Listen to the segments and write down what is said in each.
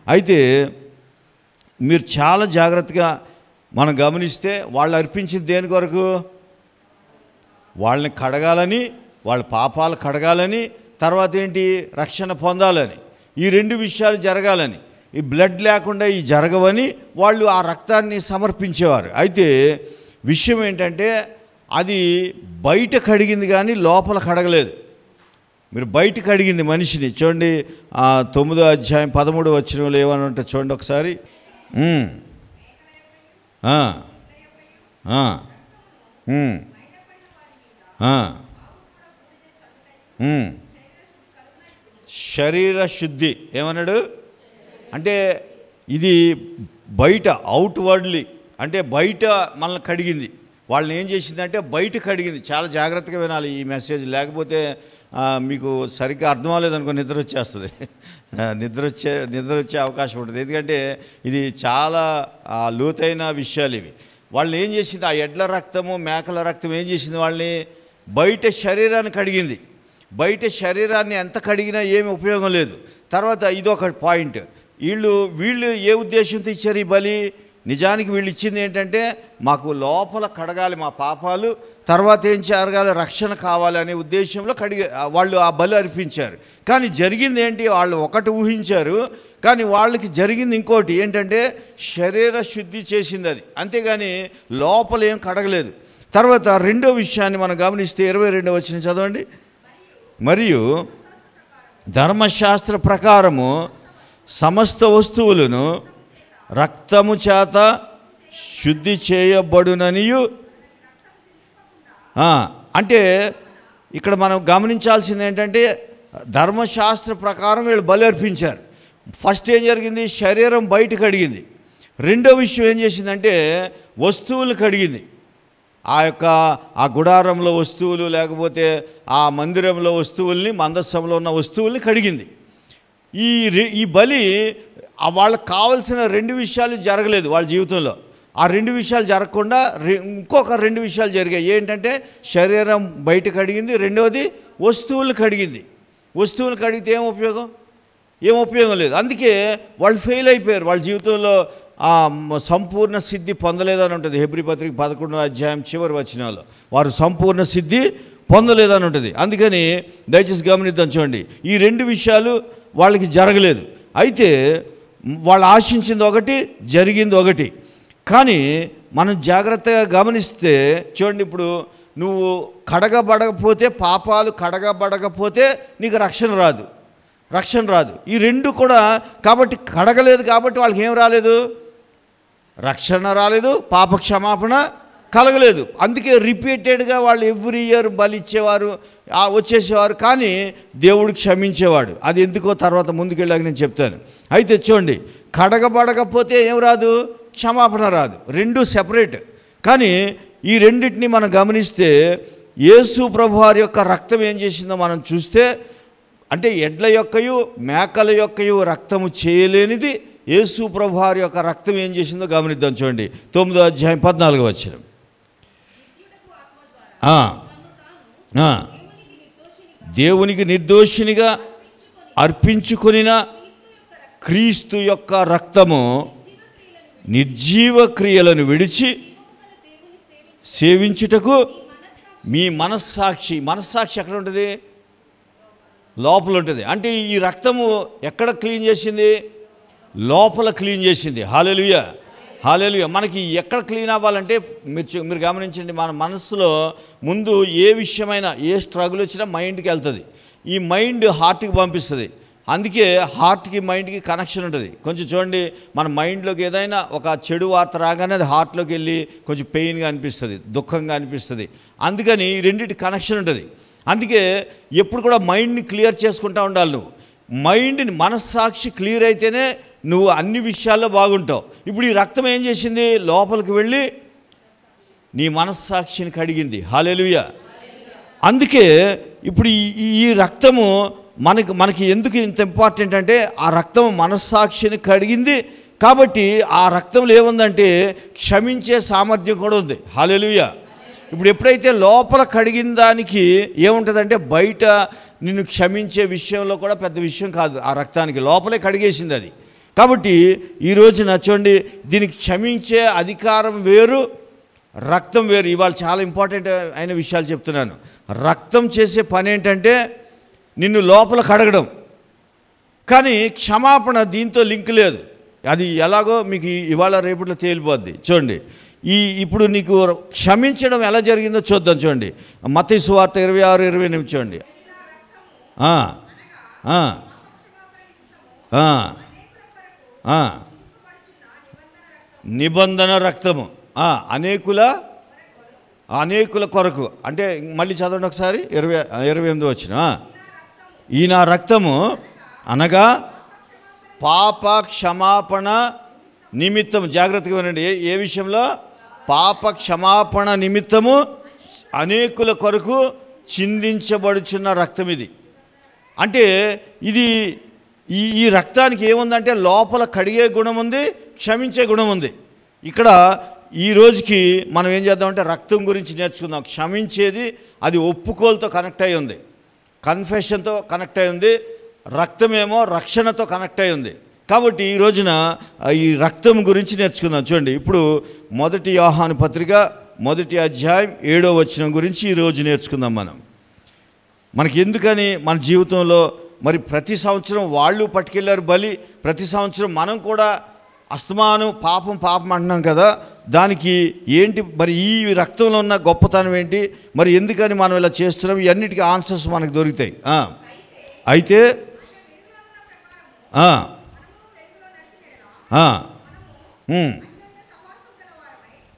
అయితే మీరు చాలా జాగ్రత్తగా మనం గమనిస్తే వాళ్ళు అర్పించింది దేని కొరకు? వాళ్ళని కడగాలని, వాళ్ళ పాపాలు కడగాలని, తర్వాత ఏంటి, రక్షణ పొందాలని. ఈ రెండు విషయాలు జరగాలని, ఈ బ్లడ్ లేకుండా ఈ జరగవని వాళ్ళు ఆ రక్తాన్ని సమర్పించేవారు. అయితే విషయం ఏంటంటే అది బయట కడిగింది కానీ లోపల కడగలేదు. మీరు బయట కడిగింది మనిషిని చూడండి, 9వ అధ్యాయం 13వ వచనంలో ఏమని ఉంటుంది చూడండి ఒకసారి. శరీర శుద్ధి ఏమన్నాడు అంటే ఇది బయట అవుట్వర్డ్లీ, అంటే బయట మనల్ని కడిగింది. వాళ్ళని ఏం చేసిందంటే బయట కడిగింది. చాలా జాగ్రత్తగా వినాలి ఈ మెసేజ్, లేకపోతే మీకు సరిగ్గా అర్థం అవ్వలేదనుకో నిద్ర వచ్చేస్తుంది, నిద్ర వచ్చే అవకాశం ఉంటుంది. ఎందుకంటే ఇది చాలా లోతైన విషయాలు ఇవి. వాళ్ళని ఏం చేసింది, ఆ ఎడ్ల రక్తము మేకల రక్తం ఏం చేసింది, వాళ్ళని బయట శరీరాన్ని కడిగింది. బయట శరీరాన్ని ఎంత కడిగినా ఏమి ఉపయోగం లేదు. తర్వాత ఇదొక పాయింట్, వీళ్ళు ఏ ఉద్దేశంతో ఇచ్చారు ఈ బలి? నిజానికి వీళ్ళు ఇచ్చింది ఏంటంటే మాకు లోపల కడగాలి మా పాపాలు, తర్వాత ఏం జరగాలి, రక్షణ కావాలి అనే ఉద్దేశంలో వాళ్ళు ఆ బలి అర్పించారు. కానీ జరిగింది ఏంటి, వాళ్ళు ఒకటి ఊహించారు కానీ వాళ్ళకి జరిగింది ఇంకోటి ఏంటంటే శరీర శుద్ధి చేసింది అది, అంతేగాని లోపల ఏం కడగలేదు. తర్వాత రెండో విషయాన్ని మనం గమనిస్తే 22వ వచనం చదవండి. మరియు ధర్మశాస్త్ర ప్రకారము సమస్త వస్తువులను రక్తము చేత శుద్ధి చేయబడుననియు. అంటే ఇక్కడ మనం గమనించాల్సింది ఏంటంటే ధర్మశాస్త్ర ప్రకారం వీళ్ళు బలి అర్పించారు. ఫస్ట్ ఏం జరిగింది, శరీరం బయట కడిగింది. రెండో విషయం ఏం చేసిందంటే వస్తువులు కడిగింది. ఆ గుడారంలో వస్తువులు, లేకపోతే ఆ మందిరంలో వస్తువుల్ని, మందస్సంలో ఉన్న వస్తువుల్ని కడిగింది. ఈ బలి వాళ్ళకి కావాల్సిన రెండు విషయాలు జరగలేదు వాళ్ళ జీవితంలో. ఆ రెండు విషయాలు జరగకుండా ఇంకొక రెండు విషయాలు జరిగాయి. ఏంటంటే శరీరం బయట కడిగింది, రెండవది వస్తువులు కడిగింది. వస్తువులు కడిగితే ఏం ఉపయోగం లేదు. అందుకే వాళ్ళు ఫెయిల్ అయిపోయారు. వాళ్ళ జీవితంలో సంపూర్ణ సిద్ధి పొందలేదని ఉంటుంది. హెబ్రీ పత్రిక 11వ అధ్యాయం చివరి వచనాల్లో వారు సంపూర్ణ సిద్ధి పొందలేదని ఉంటుంది. అందుకని దయచేసి గమనిద్దాం చూడండి, ఈ రెండు విషయాలు వాళ్ళకి జరగలేదు. అయితే వాళ్ళు ఆశించింది ఒకటి, జరిగింది ఒకటి. కానీ మనం జాగ్రత్తగా గమనిస్తే చూడండి, ఇప్పుడు నువ్వు కడగబడకపోతే, పాపాలు కడగబడకపోతే నీకు రక్షణ రాదు. ఈ రెండు కూడా కాబట్టి కడగలేదు కాబట్టి వాళ్ళకి ఏం రాలేదు, రక్షణ రాలేదు, పాప క్షమాపణ కలగలేదు. అందుకే రిపీటెడ్గా వాళ్ళు ఎవ్రీ ఇయర్ బలి ఇచ్చేవారు, వచ్చేసేవారు, కానీ దేవుడు క్షమించేవాడు. అది ఎందుకో తర్వాత ముందుకెళ్ళాక నేను చెప్తాను. అయితే చూడండి, కడగబడకపోతే ఏం రాదు, క్షమాపణ రాదు. రెండు సెపరేట్. కానీ ఈ రెండింటిని మనం గమనిస్తే యేసు ప్రభువారి యొక్క రక్తం ఏం చేసిందో మనం చూస్తే, అంటే ఎడ్ల యొక్కయు మేకల యొక్కయు రక్తము చేయలేనిది యేసు ప్రభువారి యొక్క రక్తం ఏం చేసిందో గమనిద్దాం. చూడండి 9వ అధ్యాయం 14వ వచనం. దేవునికి నిర్దోషినిగా అర్పించుకొనిన క్రీస్తు యొక్క రక్తము నిర్జీవ క్రియలను విడిచి సేవించుటకు మీ మనస్సాక్షి ఎక్కడ ఉంటుంది, లోపల ఉంటుంది. అంటే ఈ రక్తము ఎక్కడ క్లీన్ చేసింది, లోపల క్లీన్ చేసింది. హల్లెలూయా. మనకి ఎక్కడ క్లీన్ అవ్వాలంటే మీరు గమనించండి, మన మనసులో ముందు ఏ విషయమైనా, ఏ స్ట్రగుల్ వచ్చినా మైండ్కి వెళ్తుంది. ఈ మైండ్ హార్ట్కి పంపిస్తుంది. అందుకే హార్ట్కి మైండ్కి కనెక్షన్ ఉంటుంది. కొంచెం చూడండి, మన మైండ్లోకి ఏదైనా ఒక చెడు వార్త రాగానే అది హార్ట్లోకి వెళ్ళి కొంచెం పెయిన్గా అనిపిస్తుంది, దుఃఖంగా అనిపిస్తుంది. అందుకని ఈ రెండింటి కనెక్షన్ ఉంటుంది. అందుకే ఎప్పుడు కూడా మైండ్ని క్లియర్ చేసుకుంటూ ఉండాలి. నువ్వు మైండ్ని, మనస్సాక్షి క్లియర్ అయితేనే నువ్వు అన్ని విషయాల్లో బాగుంటావు. ఇప్పుడు ఈ రక్తం ఏం చేసింది, లోపలికి వెళ్ళి నీ మనస్సాక్షిని కడిగింది. హల్లెలూయా. అందుకే ఇప్పుడు ఈ రక్తము మనకి ఎందుకు ఇంత ఇంపార్టెంట్ అంటే, ఆ రక్తం మనస్సాక్షిని కడిగింది కాబట్టి ఆ రక్తంలో ఏముందంటే క్షమించే సామర్థ్యం కూడా ఉంది. హల్లెలూయా. ఇప్పుడు ఎప్పుడైతే లోపల కడిగిన దానికి ఏముంటుందంటే, బయట నిన్ను క్షమించే విషయంలో కూడా పెద్ద విషయం కాదు. ఆ రక్తానికి లోపలే కడిగేసింది అది. కాబట్టి ఈ రోజున చూడండి, దీనికి క్షమించే అధికారం వేరు, రక్తం వేరు. ఇవాళ చాలా ఇంపార్టెంట్ అయిన విషయాలు చెప్తున్నాను. రక్తం చేసే పని ఏంటంటే నిన్ను లోపల కడగడం, కానీ క్షమాపణ దీంతో లింక్ లేదు. అది ఎలాగో మీకు ఇవాళ రేపట్లో తేలిపోద్ది. చూడండి, ఇప్పుడు నీకు క్షమించడం ఎలా జరిగిందో చూద్దాం. చూడండి, మత్తయి సువార్త 26:28 చూడండి. నిబంధన రక్తము అనేకుల కొరకు. అంటే మళ్ళీ చదవండి ఒకసారి, 28 వచ్చిన. ఈ నా రక్తము అనగా పాప క్షమాపణ నిమిత్తము. జాగ్రత్తగా వినండి, ఏ విషయంలో? పాప క్షమాపణ నిమిత్తము అనేకుల కొరకు చిందించబడుచున్న రక్తం ఇది. అంటే ఇది ఈ రక్తానికి ఏముందంటే లోపల కడిగే గుణం ఉంది, క్షమించే గుణం ఉంది. ఇక్కడ ఈ రోజుకి మనం ఏం చేద్దామంటే రక్తం గురించి నేర్చుకుందాం. క్షమించేది అది ఒప్పుకోలుతో కనెక్ట్ అయి ఉంది, కన్ఫెషన్తో కనెక్ట్ అయి ఉంది. రక్తమేమో రక్షణతో కనెక్ట్ అయి ఉంది. కాబట్టి ఈ రోజున ఈ రక్తం గురించి నేర్చుకుందాం. చూడండి, ఇప్పుడు 1 యోహాను పత్రిక 1వ అధ్యాయం 7వ వచనం గురించి ఈరోజు నేర్చుకుందాం. మనకి ఎందుకని మన జీవితంలో మరి ప్రతి సంవత్సరం వాళ్ళు పట్టుకెళ్ళారు బలి, ప్రతి సంవత్సరం మనం కూడా అస్తమానం పాపం అంటున్నాం కదా, దానికి ఏంటి మరి ఈ రక్తంలో ఉన్న గొప్పతనం ఏంటి, మరి ఎందుకని మనం ఇలా చేస్తున్నాం? ఇవన్నిటికీ ఆన్సర్స్ మనకు దొరుకుతాయి. అయితే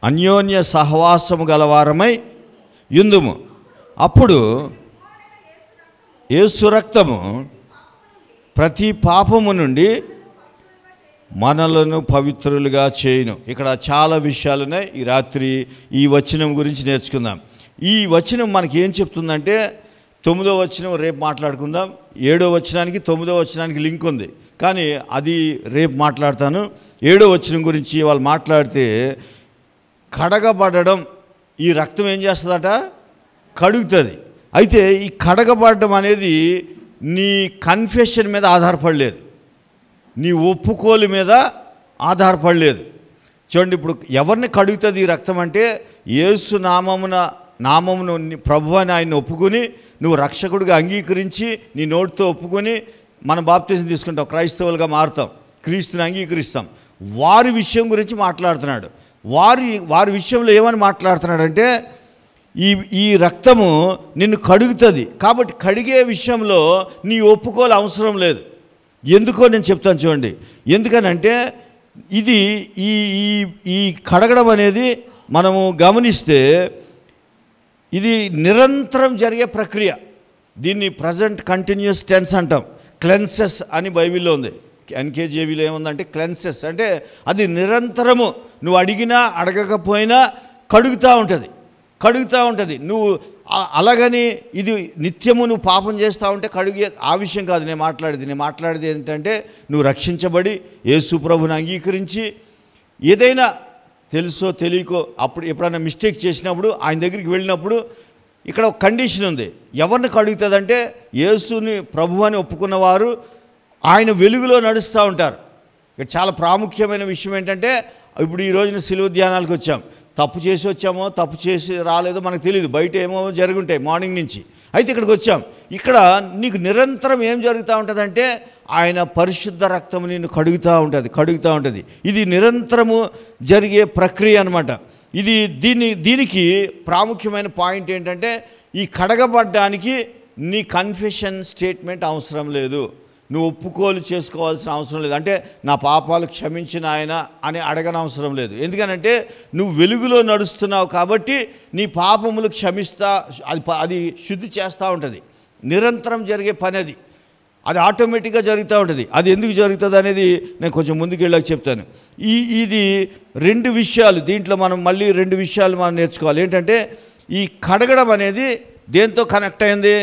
అన్యోన్య సహవాసము గలవారమై యుందుము. అప్పుడు యేసు రక్తము ప్రతి పాపము నుండి మనలను పవిత్రులుగా చేయును. ఇక్కడ చాలా విషయాలు ఉన్నాయి. ఈ రాత్రి ఈ వచనం గురించి నేర్చుకుందాం. ఈ వచనం మనకి ఏం చెప్తుందంటే 9వ వచనం రేపు మాట్లాడుకుందాం. 7వ వచనానికి 9వ వచనానికి లింక్ ఉంది, కానీ అది రేపు మాట్లాడతాను. 7వ వచనం గురించి వాళ్ళు మాట్లాడితే కడగబడడం, ఈ రక్తం ఏం చేస్తుందట? కడుగుతుంది. అయితే ఈ కడగబడడం అనేది నీ కన్ఫెషన్ మీద ఆధారపడలేదు, నీ ఒప్పుకోలు మీద ఆధారపడలేదు. చూడండి, ఇప్పుడు ఎవరిని కడుగుతుంది ఈ రక్తం అంటే యేసు నామమును ప్రభు అని ఆయన్ని ఒప్పుకొని నువ్వు రక్షకుడిగా అంగీకరించి నీ నోటితో ఒప్పుకొని మన బాప్తిజం తీసుకుంటాం, క్రైస్తవులుగా మారుతాం, క్రీస్తుని అంగీకరిస్తాం. వారి విషయం గురించి మాట్లాడుతున్నాడు. వారి విషయంలో ఏమని మాట్లాడుతున్నాడంటే ఈ రక్తము నిన్ను కడుగుతుంది. కాబట్టి కడిగే విషయంలో నీ ఒప్పుకోలు అవసరం లేదు. ఎందుకో నేను చెప్తాను చూడండి. ఎందుకనంటే ఇది ఈ కడగడం అనేది మనము గమనిస్తే ఇది నిరంతరం జరిగే ప్రక్రియ. దీన్ని ప్రజెంట్ కంటిన్యూస్ టెన్స్ అంటాం. క్లెన్సెస్ అని బైబిల్లో ఉంది. ఎన్కేజేవిలో ఏముందంటే క్లెన్సెస్ అంటే అది నిరంతరము, నువ్వు అడిగినా అడగకపోయినా కడుగుతూ ఉంటుంది. నువ్వు అలాగని ఇది నిత్యము నువ్వు పాపం చేస్తూ ఉంటే కడిగే ఆ విషయం కాదు నేను మాట్లాడేది ఏంటంటే నువ్వు రక్షించబడి యేసు ప్రభుని అంగీకరించి ఏదైనా తెలుసో తెలియకో అప్పుడు ఎప్పుడైనా మిస్టేక్ చేసినప్పుడు ఆయన దగ్గరికి వెళ్ళినప్పుడు ఇక్కడ ఒక కండిషన్ ఉంది. ఎవరిని కడుగుతుందంటే యేసుని ప్రభు అని ఒప్పుకున్నవారు ఆయన వెలుగులో నడుస్తూ ఉంటారు. ఇక్కడ చాలా ప్రాముఖ్యమైన విషయం ఏంటంటే ఇప్పుడు ఈ రోజున సిలువ ధ్యానాలకు వచ్చాం. తప్పు చేసి వచ్చామో తప్పు చేసి రాలేదో మనకు తెలియదు, బయట ఏమో జరుగుంటాయి మార్నింగ్ నుంచి. అయితే ఇక్కడికి వచ్చాం. ఇక్కడ నీకు నిరంతరం ఏం జరుగుతూ ఉంటుందంటే ఆయన పరిశుద్ధ రక్తం నిన్ను కడుగుతూ ఉంటుంది. ఇది నిరంతరము జరిగే ప్రక్రియ అనమాట. దీనికి ప్రాముఖ్యమైన పాయింట్ ఏంటంటే ఈ కడగబడ్డానికి నీ కన్ఫెషన్ స్టేట్మెంట్ అవసరం లేదు, నువ్వు ఒప్పుకోలు చేసుకోవాల్సిన అవసరం లేదు. అంటే నా పాపాలు క్షమించిన ఆయన అని అడగనవసరం లేదు. ఎందుకనంటే నువ్వు వెలుగులో నడుస్తున్నావు కాబట్టి నీ పాపములు క్షమిస్తా, అది శుద్ధి చేస్తూ ఉంటుంది. నిరంతరం జరిగే పని అది ఆటోమేటిక్గా జరుగుతూ ఉంటుంది. అది ఎందుకు జరుగుతుంది అనేది నేను కొంచెం ముందుకు వెళ్ళాక చెప్తాను. ఇది రెండు విషయాలు, దీంట్లో మనం మళ్ళీ రెండు విషయాలు మనం నేర్చుకోవాలి. ఏంటంటే ఈ కడగడం అనేది దేంతో కనెక్ట్ అయింది?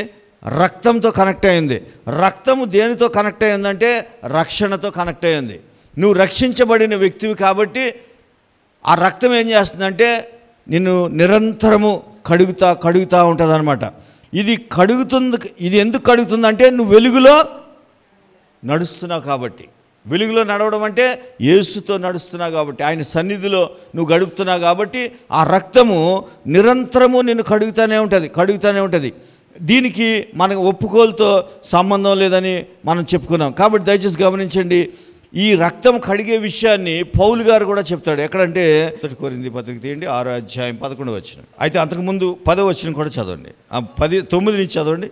రక్తంతో కనెక్ట్ అయింది. రక్తము దేనితో కనెక్ట్ అయిందంటే రక్షణతో కనెక్ట్ అయింది. నువ్వు రక్షించబడిన వ్యక్తివి కాబట్టి ఆ రక్తం ఏం చేస్తుందంటే నిన్ను నిరంతరము కడుగుతూ ఉంటుంది అనమాట. ఇది ఎందుకు కడుగుతుందంటే నువ్వు వెలుగులో నడుస్తున్నావు కాబట్టి. వెలుగులో నడవడం అంటే యేసుతో నడుస్తున్నావు కాబట్టి, ఆయన సన్నిధిలో నువ్వు గడుపుతున్నావు కాబట్టి ఆ రక్తము నిరంతరము నిన్ను కడుగుతూనే ఉంటుంది. దీనికి మనకు ఒప్పుకోలుతో సంబంధం లేదని మనం చెప్పుకున్నాం. కాబట్టి దయచేసి గమనించండి, ఈ రక్తం కడిగే విషయాన్ని పౌలు గారు కూడా చెప్తాడు. ఎక్కడంటే కొరింథీ పత్రిక తీయండి, 6వ అధ్యాయం 11వ వచనం. అయితే అంతకుముందు 10వ వచనం కూడా చదవండి, 9 నుంచి చదవండి.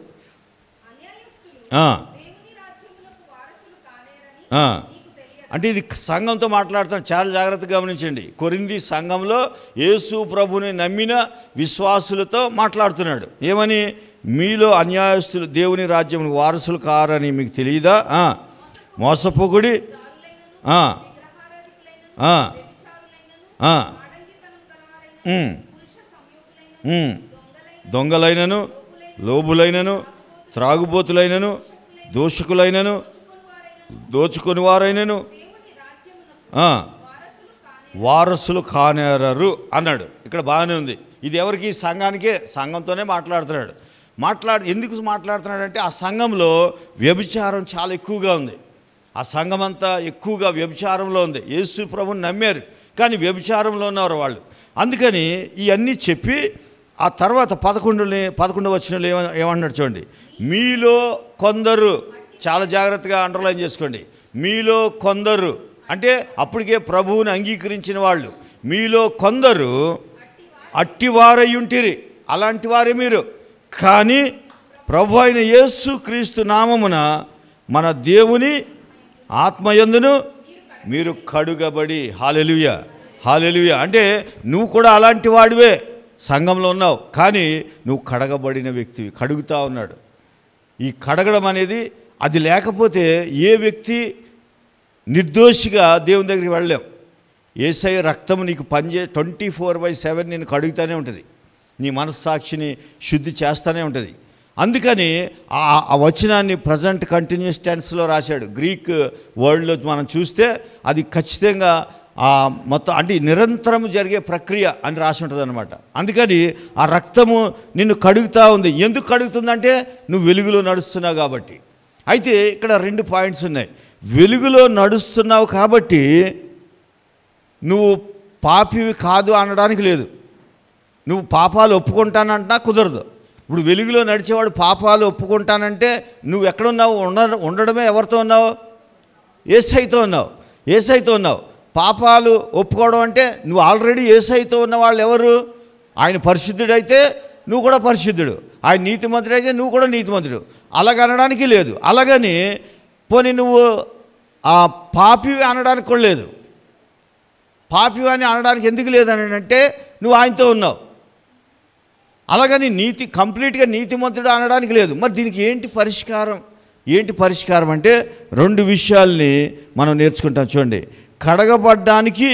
అంటే ఇది సంఘంతో మాట్లాడుతాడు. చాలా జాగ్రత్తగా గమనించండి. కొరింథీ సంఘంలో యేసు ప్రభుని నమ్మిన విశ్వాసులతో మాట్లాడుతున్నాడు. ఏమని? మీలో అన్యాయస్తులు దేవుని రాజ్యం వారసులు కారని మీకు తెలియదా? మోసపోకుడి, దొంగలైనను, లోబులైనను, త్రాగుబోతులైనను, దోషకులైనను, దోచుకొని వారైనను వారసులు కానేరరు అన్నాడు. ఇక్కడ బాగానే ఉంది. ఇది ఎవరికి? సంఘానికే. సంఘంతోనే మాట్లాడుతున్నాడు. ఎందుకు మాట్లాడుతున్నాడంటే ఆ సంఘంలో వ్యభిచారం చాలా ఎక్కువగా ఉంది. ఆ సంఘం అంతా ఎక్కువగా వ్యభిచారంలో ఉంది. యేసు ప్రభువుని నమ్మారు కానీ వ్యభిచారంలో ఉన్నారు వాళ్ళు. అందుకని ఇవన్నీ చెప్పి ఆ తర్వాత 11వ వచనంలో ఏమన్నాడు చూడండి. మీలో కొందరు, చాలా జాగ్రత్తగా అండర్లైన్ చేసుకోండి, మీలో కొందరు అంటే అప్పటికే ప్రభువుని అంగీకరించిన వాళ్ళు. మీలో కొందరు అట్టివారయ్యుంటిరి, అలాంటి వారే మీరు. కానీ ప్రభు అయిన యేసు క్రీస్తు నామమున మన దేవుని ఆత్మయందును మీరు కడుగబడి. హల్లెలూయా, హల్లెలూయా. అంటే నువ్వు కూడా అలాంటి వాడివే, సంఘంలో ఉన్నావు కానీ నువ్వు కడగబడిన వ్యక్తివి. కడుగుతా ఉన్నాడు. ఈ కడగడం అనేది అది లేకపోతే ఏ వ్యక్తి నిర్దోషిగా దేవుని దగ్గరికి వెళ్ళలేవు. యేసయ్య రక్తం నీకు 24/7 నేను కడుగుతూనే ఉంటుంది. నీ మనస్సాక్షిని శుద్ధి చేస్తూనే ఉంటుంది. అందుకని ఆ వచనాన్ని ప్రజెంట్ కంటిన్యూస్ టెన్స్లో రాశాడు. గ్రీక్ వర్డ్లో మనం చూస్తే అది ఖచ్చితంగా మొత్తం అంటే నిరంతరం జరిగే ప్రక్రియ అని రాసి ఉంటుంది అనమాట. అందుకని ఆ రక్తము నిన్ను కడుగుతూ ఉంది. ఎందుకు కడుగుతుందంటే నువ్వు వెలుగులో నడుస్తున్నావు కాబట్టి. అయితే ఇక్కడ 2 పాయింట్స్ ఉన్నాయి. వెలుగులో నడుస్తున్నావు కాబట్టి నువ్వు పాపివి కాదు అనడానికి లేదు. నువ్వు పాపాలు ఒప్పుకుంటానంటున్నా కుదరదు. ఇప్పుడు వెలుగులో నడిచేవాడు పాపాలు ఒప్పుకుంటానంటే నువ్వు ఎక్కడున్నావు? ఉండడమే ఎవరితో ఉన్నావు? యేసయ్యతో ఉన్నావు. యేసయ్యతో ఉన్నావు. పాపాలు ఒప్పుకోవడం అంటే నువ్వు ఆల్రెడీ యేసయ్యతో ఉన్న వాళ్ళు ఎవరు? ఆయన పరిశుద్ధుడైతే నువ్వు కూడా పరిశుద్ధుడు, ఆయన నీతిమంతుడైతే నువ్వు కూడా నీతిమంతుడు. అలాగనడానికి లేదు. అలాగని పోనీ నువ్వు పాపివి అనడానికి కూడా లేదు. పాపివి అని అనడానికి ఎందుకు లేదని అంటే నువ్వు ఆయనతో ఉన్నావు. అలాగని కంప్లీట్గా నీతిమంతుడు అనడానికి లేదు. మరి దీనికి ఏంటి పరిష్కారం అంటే 2 విషయాల్ని మనం నేర్చుకుంటాం. చూడండి, కడగబడ్డానికి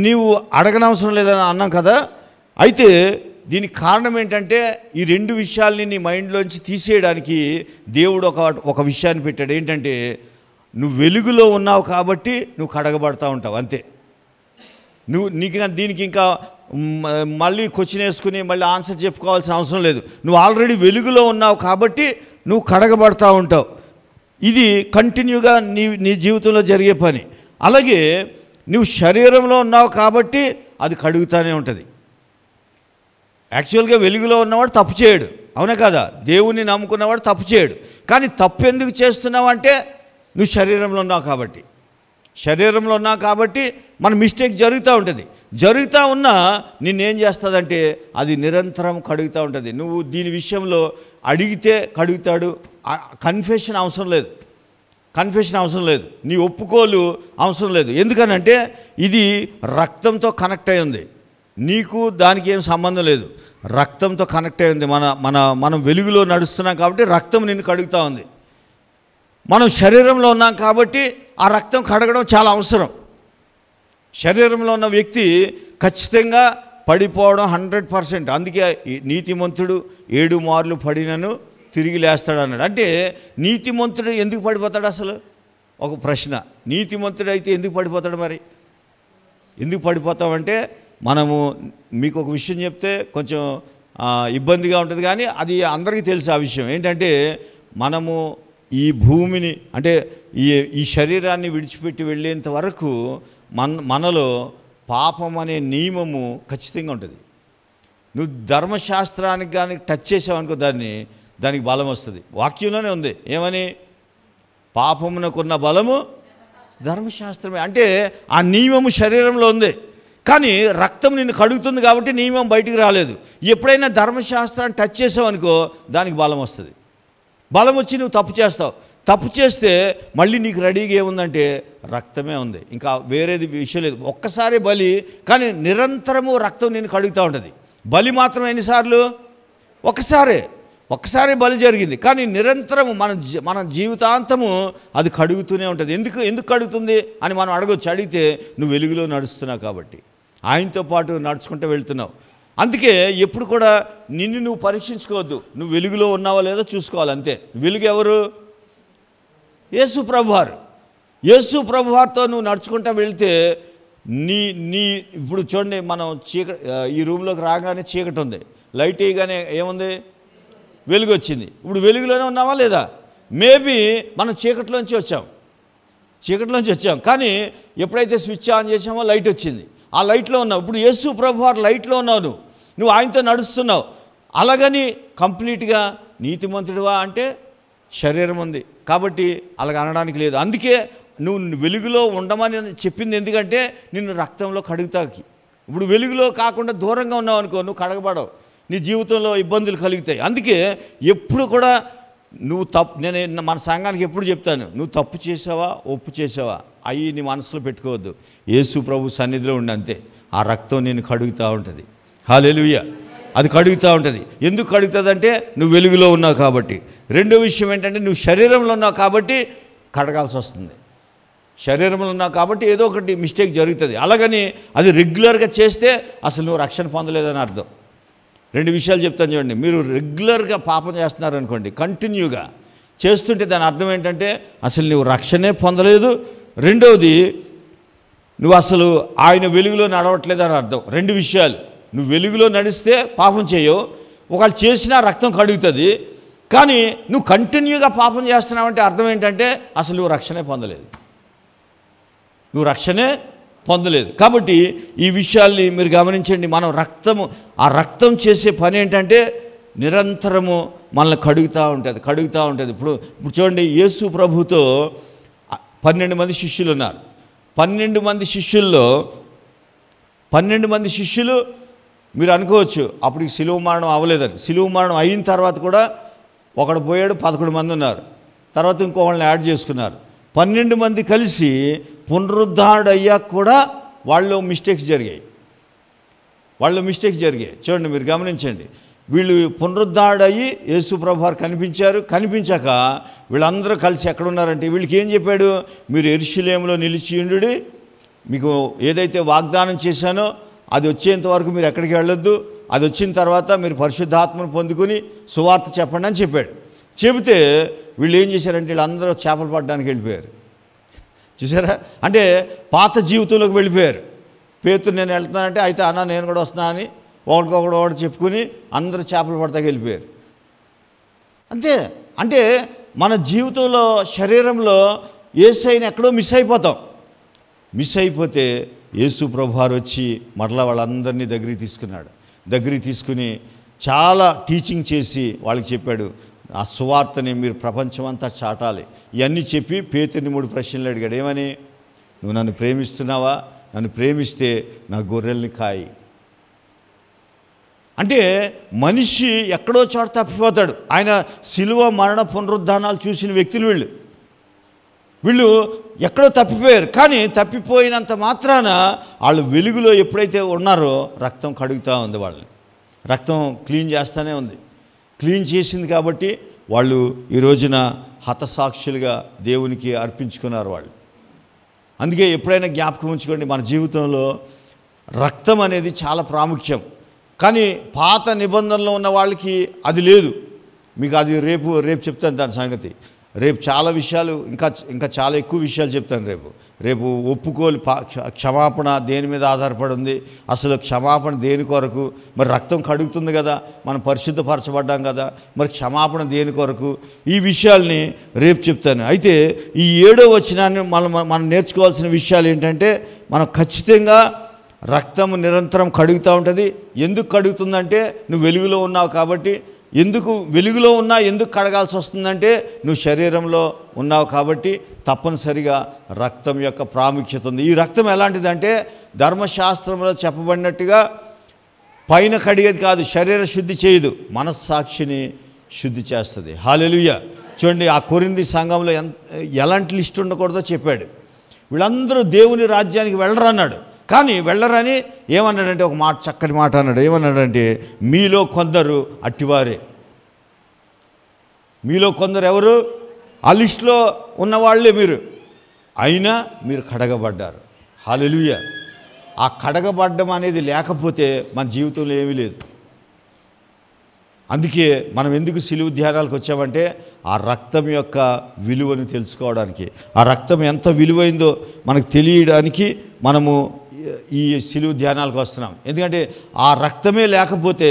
నీవు అడగనవసరం లేదని అన్నాం కదా. అయితే దీనికి కారణం ఏంటంటే ఈ 2 విషయాల్ని నీ మైండ్లోంచి తీసేయడానికి దేవుడు ఒక విషయాన్ని పెట్టాడు. ఏంటంటే నువ్వు వెలుగులో ఉన్నావు కాబట్టి నువ్వు కడగబడతా ఉంటావు, అంతే. దీనికి ఇంకా మళ్ళీ క్వశ్చన్ వేసుకుని మళ్ళీ ఆన్సర్ చెప్పుకోవాల్సిన అవసరం లేదు. నువ్వు ఆల్రెడీ వెలుగులో ఉన్నావు కాబట్టి నువ్వు కడగబడతా ఉంటావు. ఇది కంటిన్యూగా నీ జీవితంలో జరిగే పని. అలాగే నువ్వు శరీరంలో ఉన్నావు కాబట్టి అది కడుగుతూనే ఉంటుంది. యాక్చువల్గా వెలుగులో ఉన్నవాడు తప్పు చేయడు, అవునా కదా? దేవుణ్ణి నమ్ముకున్నవాడు తప్పు చేయడు. కానీ తప్పు ఎందుకు చేస్తున్నావు అంటే నువ్వు శరీరంలో ఉన్నావు కాబట్టి మన మిస్టేక్ జరుగుతూ ఉంటుంది. జరుగుతూ ఉన్నా నిన్నేం చేస్తుందంటే అది నిరంతరం కడుగుతూ ఉంటుంది. నువ్వు దీని విషయంలో అడిగితే కడుగుతాడు. కన్ఫెషన్ అవసరం లేదు, నీ ఒప్పుకోలు అవసరం లేదు. ఎందుకనంటే ఇది రక్తంతో కనెక్ట్ అయి ఉంది. నీకు దానికి ఏం సంబంధం లేదు, రక్తంతో కనెక్ట్ అయి ఉంది. మనం వెలుగులో నడుస్తున్నాం కాబట్టి రక్తం నిన్ను కడుగుతూ ఉంది. మనం శరీరంలో ఉన్నాం కాబట్టి ఆ రక్తం కడగడం చాలా అవసరం. శరీరంలో ఉన్న వ్యక్తి ఖచ్చితంగా పడిపోవడం 100%. అందుకే నీతిమంతుడు 7 మార్లు పడినను తిరిగి లేస్తాడు అన్నాడు. అంటే నీతిమంతుడు ఎందుకు పడిపోతాడు? అసలు ఒక ప్రశ్న. నీతిమంతుడు అయితే ఎందుకు పడిపోతాడు? మరి ఎందుకు పడిపోతామంటే మీకు ఒక విషయం చెప్తే కొంచెం ఇబ్బందిగా ఉంటుంది, కానీ అది అందరికీ తెలుసు. ఆ విషయం ఏంటంటే మనము ఈ భూమిని అంటే ఈ శరీరాన్ని విడిచిపెట్టి వెళ్ళేంత వరకు మనలో పాపం అనే నియమము ఖచ్చితంగా ఉంటుంది. నువ్వు ధర్మశాస్త్రానికి కానీ టచ్ చేసావనుకో దానికి బలం వస్తుంది. వాక్యంలోనే ఉంది, ఏమని? పాపమునకున్న బలము ధర్మశాస్త్రమే. అంటే ఆ నియమము శరీరంలో ఉంది, కానీ రక్తం నిన్ను కడుగుతుంది కాబట్టి నియమం బయటికి రాలేదు. ఎప్పుడైనా ధర్మశాస్త్రాన్ని టచ్ చేసావనుకో దానికి బలం వస్తుంది. బలం వచ్చి నువ్వు తప్పు చేస్తావు. తప్పు చేస్తే మళ్ళీ నీకు రెడీగా ఏముందంటే రక్తమే ఉంది, ఇంకా వేరేది విషయం లేదు. ఒక్కసారి బలి, కానీ నిరంతరము రక్తం నిన్ను కడుగుతూ ఉంటుంది. బలి మాత్రం ఎన్నిసార్లు? ఒక్కసారి బలి జరిగింది, కానీ నిరంతరము మన జీవితాంతము అది కడుగుతూనే ఉంటుంది. ఎందుకు కడుగుతుంది అని మనం అడగొచ్చు. అడిగితే నువ్వు వెలుగులో నడుస్తున్నావు కాబట్టి, ఆయనతో పాటు నడుచుకుంటూ వెళ్తున్నావు. అందుకే ఎప్పుడు కూడా నిన్ను నువ్వు పరీక్షించుకోవద్దు. నువ్వు వెలుగులో ఉన్నావో లేదో చూసుకోవాలి, అంతే. వెలుగు ఎవరు? యేసు ప్రభువారు. యేసు ప్రభువారితో నువ్వు నడుచుకుంటూ వెళ్తే నీ ఇప్పుడు చూడండి, మనం ఈ రూమ్లోకి రాగానే చీకటి ఉంది, లైట్ వేయగానే ఏముంది? వెలుగు వచ్చింది. ఇప్పుడు వెలుగులోనే ఉన్నావా లేదా? మేబీ మనం చీకట్లోంచి వచ్చాం, కానీ ఎప్పుడైతే స్విచ్ ఆన్ చేసామో లైట్ వచ్చింది, ఆ లైట్లో ఉన్నావు. ఇప్పుడు యేసు ప్రభువారు లైట్లో ఉన్నావు, నువ్వు ఆయనతో నడుస్తున్నావు. అలాగని కంప్లీట్గా నీతిమంతుడివా అంటే శరీరం ఉంది కాబట్టి అలాగ అనడానికి లేదు. అందుకే నువ్వు వెలుగులో ఉండమని చెప్పింది, ఎందుకంటే నిన్ను రక్తంలో కడుగుతాకి. ఇప్పుడు వెలుగులో కాకుండా దూరంగా ఉన్నావు అనుకో, నువ్వు కడగబడవు, నీ జీవితంలో ఇబ్బందులు కలుగుతాయి. అందుకే ఎప్పుడు కూడా నువ్వు నేను మన సంఘానికి ఎప్పుడు చెప్తాను, నువ్వు తప్పు చేసావా ఒప్పు చేసావా అవి నీ మనసులో పెట్టుకోవద్దు. యేసు ప్రభు సన్నిధిలో ఉండి అంతే, ఆ రక్తం నేను కడుగుతూ ఉంటుంది. హల్లెలూయా. అది కడుగుతూ ఉంటుంది. ఎందుకు కడుగుతుందంటే నువ్వు వెలుగులో ఉన్నావు కాబట్టి. రెండో విషయం ఏంటంటే నువ్వు శరీరంలో ఉన్నావు కాబట్టి కడగాల్సి వస్తుంది. శరీరంలో ఉన్నావు కాబట్టి ఏదో ఒకటి మిస్టేక్ జరుగుతుంది. అలాగని అది రెగ్యులర్గా చేస్తే అసలు నువ్వు రక్షణ పొందలేదని అర్థం. రెండు విషయాలు చెప్తాను చూడండి. మీరు రెగ్యులర్గా పాపం చేస్తున్నారు అనుకోండి, కంటిన్యూగా చేస్తుంటే దాని అర్థం ఏంటంటే అసలు నువ్వు రక్షణే పొందలేదు. రెండవది, నువ్వు అసలు ఆయన వెలుగులో నడవట్లేదని అర్థం. రెండు విషయాలు. నువ్వు వెలుగులో నడిస్తే పాపం చేయవు, ఒకవేళ చేసినా రక్తం కడుగుతుంది. కానీ నువ్వు కంటిన్యూగా పాపం చేస్తున్నావంటే అర్థం ఏంటంటే అసలు నువ్వు రక్షణే పొందలేదు. కాబట్టి ఈ విషయాల్ని మీరు గమనించండి. మనం ఆ రక్తం చేసే పని ఏంటంటే నిరంతరము మనల్ని కడుగుతూ ఉంటుంది. ఇప్పుడు చూడండి, యేసు ప్రభుతో 12 మంది శిష్యులు ఉన్నారు. 12 మంది శిష్యుల్లో 12 మంది శిష్యులు మీరు అనుకోవచ్చు అప్పటికి శిలువ మరణం అవ్వలేదని. శిలువ మరణం అయిన తర్వాత కూడా ఒకడు పోయాడు, 11 మంది ఉన్నారు. తర్వాత ఇంకొకళ్ళని యాడ్ చేసుకున్నారు. 12 మంది కలిసి పునరుద్ధరణ అయ్యాక కూడా వాళ్ళు మిస్టేక్స్ జరిగాయి. చూడండి, మీరు గమనించండి. వీళ్ళు పునరుద్ధరణ అయ్యి యేసు ప్రభువారు కనిపించాక వీళ్ళందరూ కలిసి ఎక్కడున్నారంటే వీళ్ళకి ఏం చెప్పాడు? మీరు యెరూషలేములో నిలిచి ఉండుడి, మీకు ఏదైతే వాగ్దానం చేశానో అది వచ్చేంత వరకు మీరు ఎక్కడికి వెళ్ళొద్దు, అది వచ్చిన తర్వాత మీరు పరిశుద్ధాత్మను పొందుకొని సువార్త చెప్పండి అని చెప్పాడు. చెబితే వీళ్ళు ఏం చేశారంటే వీళ్ళందరూ చేపలు పట్టడానికి వెళ్ళిపోయారు. చూసారా? అంటే పాత జీవితంలోకి వెళ్ళిపోయారు. పేతురు నేను వెళ్తున్నానంటే అయితే అన్న నేను కూడా వస్తున్నా అని ఒకటి చెప్పుకుని అందరూ చేపలు పడతాకి వెళ్ళిపోయారు. అంతే. అంటే మన జీవితంలో శరీరంలో యేసయ్యని ఎక్కడో మిస్ అయిపోతే యేసు ప్రభువారు వచ్చి మరలా వాళ్ళందరినీ దగ్గరికి తీసుకుని చాలా టీచింగ్ చేసి వాళ్ళకి చెప్పాడు, ఆ సువార్తని మీరు ప్రపంచమంతా చాటాలి. ఇవన్నీ చెప్పి పేతురుని 3 ప్రశ్నలు అడిగాడు. ఏమని? నువ్వు నన్ను ప్రేమిస్తున్నావా? నన్ను ప్రేమిస్తే నా గొర్రెల్ని కాయి. అంటే మనిషి ఎక్కడో చోట తప్పిపోతాడు. ఆయన శిలువ మరణ పునరుద్ధానాలు చూసిన వ్యక్తులు వీళ్ళు ఎక్కడో తప్పిపోయారు. కానీ తప్పిపోయినంత మాత్రాన వాళ్ళు వెలుగులో ఎప్పుడైతే ఉన్నారో రక్తం కడుగుతూ ఉంది, వాళ్ళని రక్తం క్లీన్ చేస్తూనే ఉంది. క్లీన్ చేసింది కాబట్టి వాళ్ళు ఈ రోజున హతసాక్షులుగా దేవునికి అర్పించుకున్నారు వాళ్ళు. అందుకే ఎప్పుడైనా జ్ఞాపకం ఉంచుకోండి, మన జీవితంలో రక్తం అనేది చాలా ప్రాముఖ్యం. కానీ పాత నిబంధనలో ఉన్న వాళ్ళకి అది లేదు. మీకు అది రేపు చెప్తాను దాని సంగతి. రేపు చాలా విషయాలు ఇంకా చాలా ఎక్కువ విషయాలు చెప్తాను రేపు ఒప్పుకోలు క్షమాపణ దేని మీద ఆధారపడి ఉంది, అసలు క్షమాపణ దేని కొరకు, మరి రక్తం కడుగుతుంది కదా, మనం పరిశుద్ధపరచబడ్డాం కదా, మరి క్షమాపణ దేని కొరకు, ఈ విషయాల్ని రేపు చెప్తాను. అయితే ఈ 7వ వచనాన్ని మనం నేర్చుకోవాల్సిన విషయాలు ఏంటంటే, మనం ఖచ్చితంగా రక్తం నిరంతరం కడుగుతూ ఉంటుంది. ఎందుకు కడుగుతుందంటే నువ్వు వెలుగులో ఉన్నావు కాబట్టి. ఎందుకు వెలుగులో ఉన్నా ఎందుకు కడగాల్సి వస్తుందంటే నువ్వు శరీరంలో ఉన్నావు కాబట్టి. తప్పనిసరిగా రక్తం యొక్క ప్రాముఖ్యత ఉంది. ఈ రక్తం ఎలాంటిదంటే ధర్మశాస్త్రంలో చెప్పబడినట్టుగా పైన కడిగేది కాదు, శరీర శుద్ధి చేయదు, మనస్సాక్షిని శుద్ధి చేస్తుంది. హల్లెలూయా. చూడండి, ఆ కొరింథీ సంఘంలో ఎలాంటి లిస్ట్ ఉండకూడదో చెప్పాడు. వీళ్ళందరూ దేవుని రాజ్యానికి వెళ్ళరన్నాడు. కానీ వెళ్ళరని ఏమన్నాడంటే ఒక మాట, చక్కటి మాట అన్నాడు. ఏమన్నాడంటే, మీలో కొందరు అట్టివారే. మీలో కొందరు ఎవరు? ఆ లిస్టులో ఉన్నవాళ్లే మీరు, అయినా మీరు కడగబడ్డారు. హల్లెలూయా. ఆ కడగబడ్డం అనేది లేకపోతే మన జీవితంలో ఏమీ లేదు. అందుకే మనం ఎందుకు సిలువ ధ్యానాలకు వచ్చామంటే ఆ రక్తం యొక్క విలువను తెలుసుకోవడానికి, ఆ రక్తం ఎంత విలువైందో మనకు తెలియడానికి మనము ఈ సిలువ ధ్యానాలకు వస్తున్నాం. ఎందుకంటే ఆ రక్తమే లేకపోతే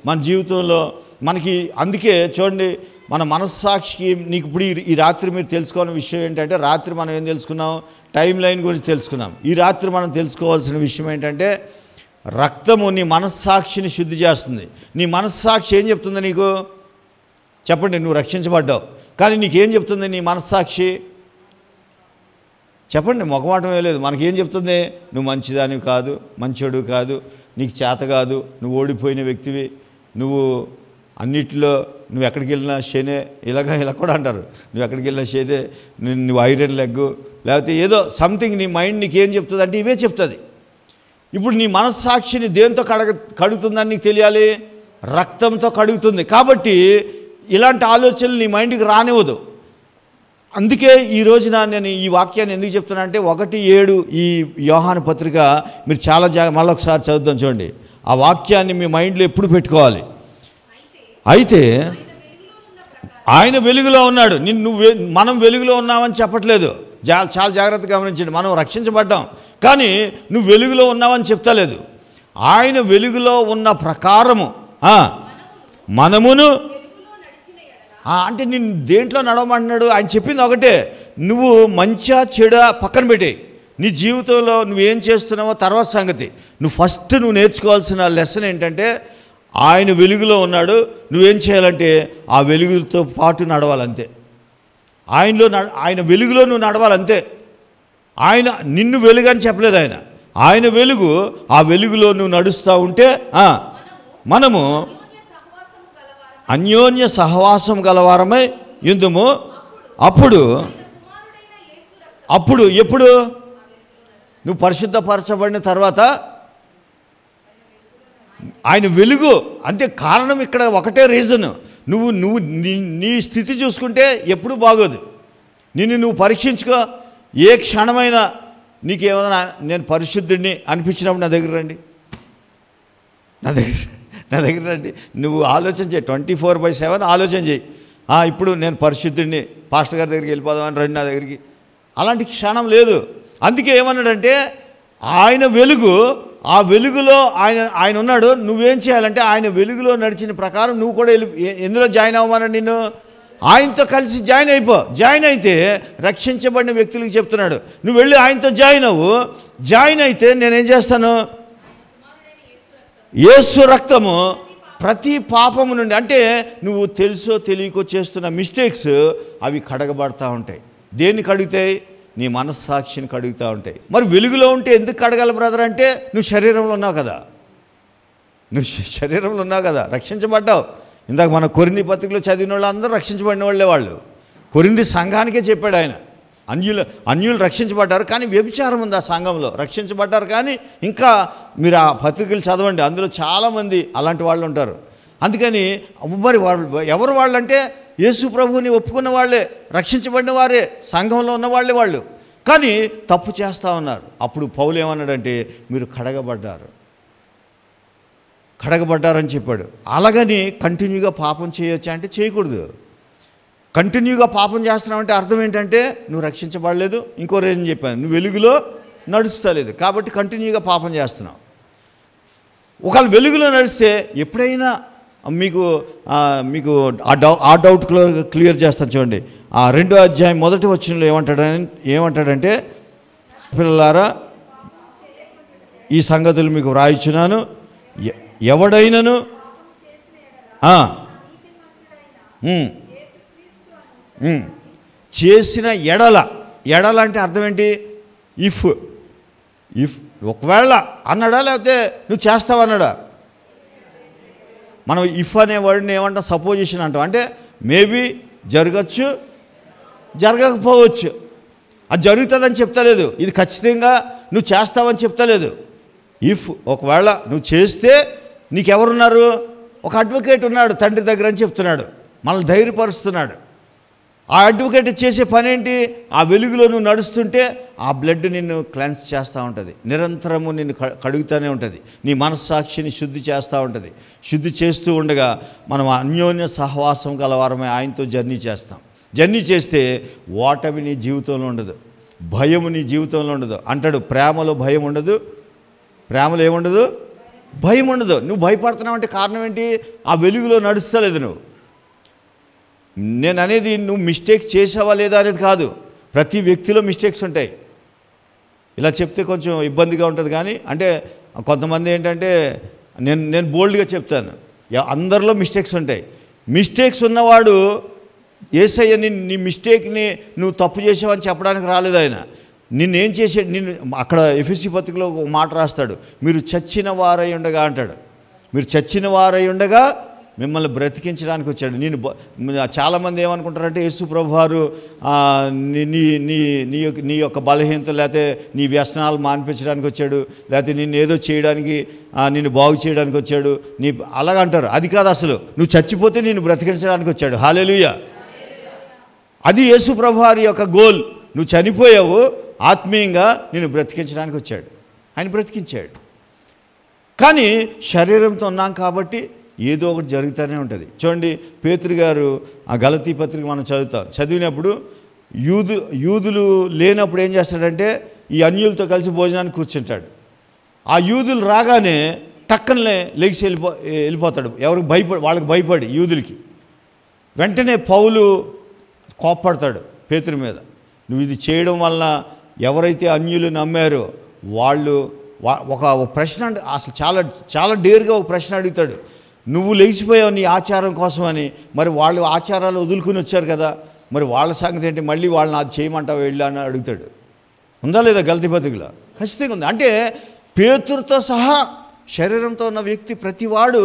మన జీవితంలో మనకి, అందుకే చూడండి, మన మనస్సాక్షికి నీకు ఇప్పుడు ఈ రాత్రి మీరు తెలుసుకోవాల్సిన విషయం ఏంటంటే, రాత్రి మనం ఏం తెలుసుకున్నాం? టైం లైన్ గురించి తెలుసుకున్నాం. ఈ రాత్రి మనం తెలుసుకోవాల్సిన విషయం ఏంటంటే, రక్తము నీ మనస్సాక్షిని శుద్ధి చేస్తుంది. నీ మనస్సాక్షి ఏం చెప్తుంది నీకు? చెప్పండి. నువ్వు రక్షించబడ్డావు, కానీ నీకేం చెప్తుంది నీ మనస్సాక్షి? చెప్పండి. మొగమాటమే లేదు. మనకేం చెప్తుంది? నువ్వు మంచిదానివి కాదు, మంచోడు కాదు, నీకు చేత కాదు, నువ్వు ఓడిపోయిన వ్యక్తివి, నువ్వు అన్నిట్లో, నువ్వు ఎక్కడికి వెళ్ళినా శనే, ఇలా కూడా అంటారు, నువ్వు ఎక్కడికి వెళ్ళినా శనే, నువ్వు ఐరన్ లెగ్గు, లేకపోతే ఏదో సంథింగ్ నీ మైండ్ నీకేం చెప్తుంది అంటే ఇవే చెప్తుంది. ఇప్పుడు నీ మనస్సాక్షిని దేంతో కడుగుతుందని నీకు తెలియాలి? రక్తంతో కడుగుతుంది. కాబట్టి ఇలాంటి ఆలోచనలు నీ మైండ్కి రానివ్వదు. అందుకే ఈ రోజున నేను ఈ వాక్యాన్ని ఎందుకు చెప్తున్నా అంటే 1:7 ఈ యోహాను పత్రిక మీరు చాలా మళ్ళొకసారి చదువుదాం. చూడండి, ఆ వాక్యాన్ని మీ మైండ్లో ఎప్పుడు పెట్టుకోవాలి. అయితే ఆయన వెలుగులో ఉన్నాడు. మనం వెలుగులో ఉన్నామని చెప్పట్లేదు. చాలా జాగ్రత్తగా గమనించండి. మనం రక్షించబడ్డాం, కానీ నువ్వు వెలుగులో ఉన్నావని చెప్తలేదు. ఆయన వెలుగులో ఉన్న ప్రకారము మనమును అంటే నిన్ను దేంట్లో నడవమంటున్నాడు? ఆయన చెప్పింది ఒకటే, నువ్వు మంచిగా చెడ పక్కన పెట్టి నీ జీవితంలో నువ్వేం చేస్తున్నావో తర్వాత సంగతి. నువ్వు నేర్చుకోవాల్సిన లెసన్ ఏంటంటే, ఆయన వెలుగులో ఉన్నాడు, నువ్వేం చేయాలంటే ఆ వెలుగుతో పాటు నడవాలంతే. ఆయన వెలుగులో నువ్వు నడవాలంతే. ఆయన నిన్ను వెలుగు అని చెప్పలేదు. ఆయన వెలుగు, ఆ వెలుగులో నువ్వు నడుస్తూ ఉంటే మనము అన్యోన్య సహవాసం గలవారమై యుందుము. అప్పుడు ఎప్పుడు నువ్వు పరిశుద్ధపరచబడిన తర్వాత ఆయన వెలుగు. అంతే. కారణం ఇక్కడ ఒకటే రీజన్. నువ్వు నీ స్థితి చూసుకుంటే ఎప్పుడు బాగోదు. నువ్వు పరీక్షించుకో. ఏ క్షణమైనా నీకేమన్నా నేను పరిశుద్ధుడిని అనిపించినప్పుడు నా దగ్గర రండి. నువ్వు ఆలోచన చేయి. 24/7 ఆలోచన చేయి. ఇప్పుడు నేను పరిశుద్ధుడిని, పాస్టర్ గారి దగ్గరికి వెళ్ళిపోదామని రండి నా దగ్గరికి. అలాంటి క్షణం లేదు. అందుకే ఏమన్నాడంటే, ఆయన వెలుగు, ఆ వెలుగులో ఆయన ఉన్నాడు. నువ్వేం చేయాలంటే ఆయన వెలుగులో నడిచిన ప్రకారం నువ్వు కూడా ఎందులో జాయిన్ అవ్వమన్నాడు నిన్ను? ఆయనతో కలిసి జాయిన్ అయితే రక్షించబడిన వ్యక్తులకు చెప్తున్నాడు, నువ్వు వెళ్ళి ఆయనతో జాయిన్ అవ్వు. జాయిన్ అయితే నేనేం చేస్తాను? యేసు రక్తము ప్రతి పాపము నుండి, అంటే నువ్వు తెలుసో తెలియకో చేస్తున్న మిస్టేక్స్ అవి కడగబడతా ఉంటాయి. దేన్ని కడుగుతాయి? నీ మనస్సాక్షిని కడుగుతూ ఉంటాయి. మరి వెలుగులో ఉంటే ఎందుకు కడగాలి బ్రదర్ అంటే, నువ్వు శరీరంలో ఉన్నావు కదా, రక్షించబడ్డావు. ఇందాక మన కొరింథీ పత్రికలో చదివిన వాళ్ళు అందరూ రక్షించబడిన వాళ్ళే. వాళ్ళు కొరింథీ సంఘానికే చెప్పాడు ఆయన, అన్యులు రక్షించబడ్డారు, కానీ వ్యభిచారం ఉంది ఆ సంఘంలో. రక్షించబడ్డారు కానీ ఇంకా మీరు ఆ పత్రికలు చదవండి, అందులో చాలామంది అలాంటి వాళ్ళు ఉంటారు. అందుకని మరి ఎవరు వాళ్ళంటే యేసు ప్రభువుని ఒప్పుకున్న వాళ్ళే, రక్షించబడిన వారే, సంఘంలో ఉన్న వాళ్ళే వాళ్ళు, కానీ తప్పు చేస్తూ ఉన్నారు. అప్పుడు పౌలు ఏమన్నాడంటే, మీరు కడగబడ్డారని చెప్పాడు. అలాగని కంటిన్యూగా పాపం చేయొచ్చా అంటే చేయకూడదు. కంటిన్యూగా పాపం చేస్తున్నావు అంటే అర్థం ఏంటంటే నువ్వు రక్షించబడలేదు. ఇంకో రీజన్ చెప్పాను, నువ్వు వెలుగులో నడుస్తలేదు కాబట్టి కంటిన్యూగా పాపం చేస్తున్నావు. ఒకవేళ వెలుగులో నడిస్తే ఎప్పుడైనా మీకు ఆ డౌట్ క్లియర్ చేస్తాను. చూడండి, ఆ 2వ అధ్యాయం 1వ వచనంలో ఏమంటాడంటే పిల్లలారా, ఈ సంగతులు మీకు వ్రాయిచున్నాను, ఎవడైనను చేసిన ఎడల అంటే అర్థం ఏంటి? ఇఫ్ ఒకవేళ అన్నాడా, లేకపోతే నువ్వు చేస్తావన్నాడా? మనం ఇఫ్ అనే వర్డ్ని ఏమంటాం? సపోజిషన్ అంటాం. అంటే మేబీ జరగచ్చు, జరగకపోవచ్చు. అది జరుగుతుందని చెప్తలేదు, ఇది ఖచ్చితంగా నువ్వు చేస్తావని చెప్తలేదు. ఇఫ్ ఒకవేళ నువ్వు చేస్తే నీకెవరున్నారు? ఒక అడ్వకేట్ ఉన్నాడు తండ్రి దగ్గర అని చెప్తున్నాడు, మనల్ని ధైర్యపరుస్తున్నాడు. ఆ అడ్వకేట్ చేసే పని ఏంటి? ఆ వెలుగులో నువ్వు నడుస్తుంటే ఆ బ్లడ్ నిన్ను క్లెన్స్ చేస్తూ ఉంటుంది, నిరంతరము నిన్ను కడుగుతూనే ఉంటుంది, నీ మనస్సాక్షిని శుద్ధి చేస్తూ ఉంటుంది. శుద్ధి చేస్తూ ఉండగా మనం అన్యోన్య సహవాసం గలవారమే ఆయనతో జర్నీ చేస్తాం. జర్నీ చేస్తే ఓటమి నీ జీవితంలో ఉండదు, భయము నీ జీవితంలో ఉండదు. అంటాడు, ప్రేమలో భయం ఉండదు, ప్రేమలో ఏముండదు? భయం ఉండదు. నువ్వు భయపడుతున్నావు అంటే కారణం ఏంటి? ఆ వెలుగులో నడుస్తలేదు నువ్వు. నేను అనేది నువ్వు మిస్టేక్స్ చేసావా లేదా అనేది కాదు, ప్రతి వ్యక్తిలో మిస్టేక్స్ ఉంటాయి. ఇలా చెప్తే కొంచెం ఇబ్బందిగా ఉంటుంది, కానీ అంటే కొంతమంది ఏంటంటే నేను బోల్డ్గా చెప్తాను, అందరిలో మిస్టేక్స్ ఉంటాయి. మిస్టేక్స్ ఉన్నవాడు యేసయ్య నీ మిస్టేక్ని నువ్వు తప్పు చేసావని చెప్పడానికి రాలేదు ఆయన. నిన్నేం చేసాడు? నిన్ను అక్కడ ఎఫెసీ పత్రికలో ఒక మాట రాస్తాడు, మీరు చచ్చిన వారై ఉండగా అంటాడు. మీరు చచ్చిన వారై ఉండగా మిమ్మల్ని బ్రతికించడానికి వచ్చాడు. చాలామంది ఏమనుకుంటారంటే యేసు ప్రభువారు నీ యొక్క బలహీనత లేకపోతే నీ వ్యసనాలు మాన్పించడానికి వచ్చాడు, లేకపోతే నిన్ను ఏదో చేయడానికి, నిన్ను బాగు చేయడానికి వచ్చాడు, అలాగంటారు. అది కాదు, అసలు నువ్వు చచ్చిపోతే నిన్ను బ్రతికించడానికి వచ్చాడు. హల్లెలూయా. అది యేసు ప్రభువారి యొక్క గోల్. నువ్వు చనిపోయావు, ఆత్మీయంగా నిన్ను బ్రతికించడానికి వచ్చాడు, ఆయన బ్రతికించాడు. కానీ శరీరంతో ఉన్నాం కాబట్టి ఏదో ఒకటి జరుగుతూనే ఉంటుంది. చూడండి, పేతురు గారు ఆ గలతీ పత్రిక మనం చదివినప్పుడు యూదులు లేనప్పుడు ఏం చేస్తాడంటే ఈ అన్యులతో కలిసి భోజనానికి కూర్చుంటాడు. ఆ యూదులు రాగానే టక్కనే లెగిసి వెళ్ళిపోతాడు. వాళ్ళకి భయపడి యూదులకి. వెంటనే పౌలు కోప్పడతాడు పేతురు మీద, నువ్వు ఇది చేయడం వలన ఎవరైతే అన్యులు నమ్మారో వాళ్ళు ఒక ప్రశ్న, అసలు చాలా చాలా డేర్గా ఒక ప్రశ్న అడుగుతాడు, నువ్వు లేచిపోయావు నీ ఆచారం కోసమని, మరి వాళ్ళు ఆచారాలు వదులుకుని వచ్చారు కదా, మరి వాళ్ళ సంగతి ఏంటి, మళ్ళీ వాళ్ళని అది చేయమంటావు వెళ్ళా అని అడుగుతాడు. ఉందా లేదా గలతీ పత్రికలో? ఖచ్చితంగా ఉంది. అంటే పేతురుతో సహా శరీరంతో ఉన్న వ్యక్తి ప్రతివాడు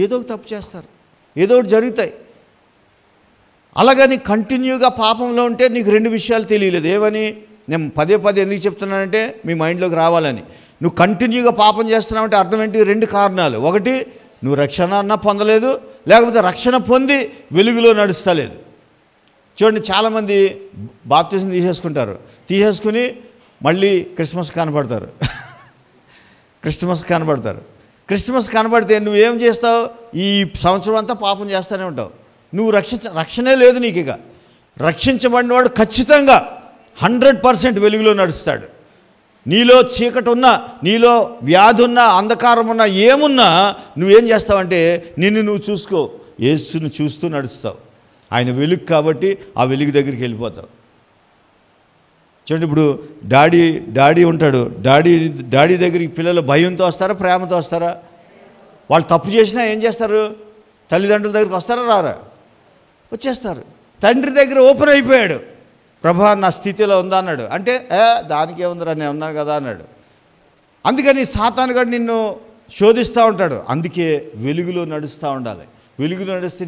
ఏదో ఒక తప్పు చేస్తారు, ఏదో ఒకటి జరుగుతాయి. అలాగని కంటిన్యూగా పాపంలో ఉంటే నీకు 2 విషయాలు తెలియలేదు. ఏమని నేను పదే ఎందుకు చెప్తున్నానంటే మీ మైండ్లోకి రావాలని. నువ్వు కంటిన్యూగా పాపం చేస్తున్నావు అంటే అర్థం ఏంటి? 2 కారణాలు. ఒకటి, నువ్వు రక్షణ అన్నా పొందలేదు, లేకపోతే రక్షణ పొంది వెలుగులో నడుస్తలేదు. చూడండి, చాలామంది బాప్తిజం తీసేసుకుని మళ్ళీ క్రిస్మస్ కనబడతారు. క్రిస్మస్ కనబడితే నువ్వేం చేస్తావు? ఈ సంవత్సరం అంతా పాపం చేస్తూనే ఉంటావు. నువ్వు రక్షణే లేదు నీకు. ఇక రక్షించబడినవాడు ఖచ్చితంగా 100% వెలుగులో నడుస్తాడు. నీలో చీకటి ఉన్నా, నీలో వ్యాధి ఉన్నా, అంధకారం ఉన్నా, ఏమున్నా నువ్వేం చేస్తావంటే నిన్ను నువ్వు చూసుకో, యేసును చూస్తూ నడుస్తావు. ఆయన వెలుగు కాబట్టి ఆ వెలుగు దగ్గరికి వెళ్ళిపోతావు. చూడండి, ఇప్పుడు డాడీ ఉంటాడు, డాడీ దగ్గరికి పిల్లలు భయంతో వస్తారా, ప్రేమతో వస్తారా? వాళ్ళు తప్పు చేసినా ఏం చేస్తారు? తల్లిదండ్రుల దగ్గరికి వస్తారా, రారా? వచ్చేస్తారు. తండ్రి దగ్గర ఓపెన్ అయిపోయాడు, ప్రభా నా స్థితిలో ఉందా అన్నాడు. అంటే దానికే ఉందిరా, నేను ఉన్నాను కదా అన్నాడు. అందుకని సాతానుగాడు నిన్ను శోధిస్తూ ఉంటాడు. అందుకే వెలుగులో నడుస్తూ ఉండాలి. వెలుగులో నడిస్తే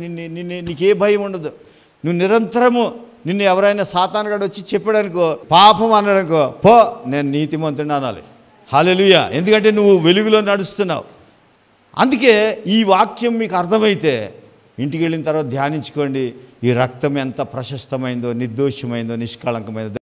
నీకే భయం ఉండదు. నువ్వు నిరంతరము నిన్ను ఎవరైనా సాతానుగాడు వచ్చి చెప్పాడనుకో, పాపం అన్నాడనుకో, పో నేను నీతిమంతుడిని అనాలి. హల్లెలూయా. ఎందుకంటే నువ్వు వెలుగులో నడుస్తున్నావు. అందుకే ఈ వాక్యం మీకు అర్థమైతే ఇంటికి వెళ్ళిన తర్వాత ధ్యానించుకోండి, ఈ రక్తం ఎంత ప్రశస్తమైందో, నిర్దోషమైందో, నిష్కళంకమైందో.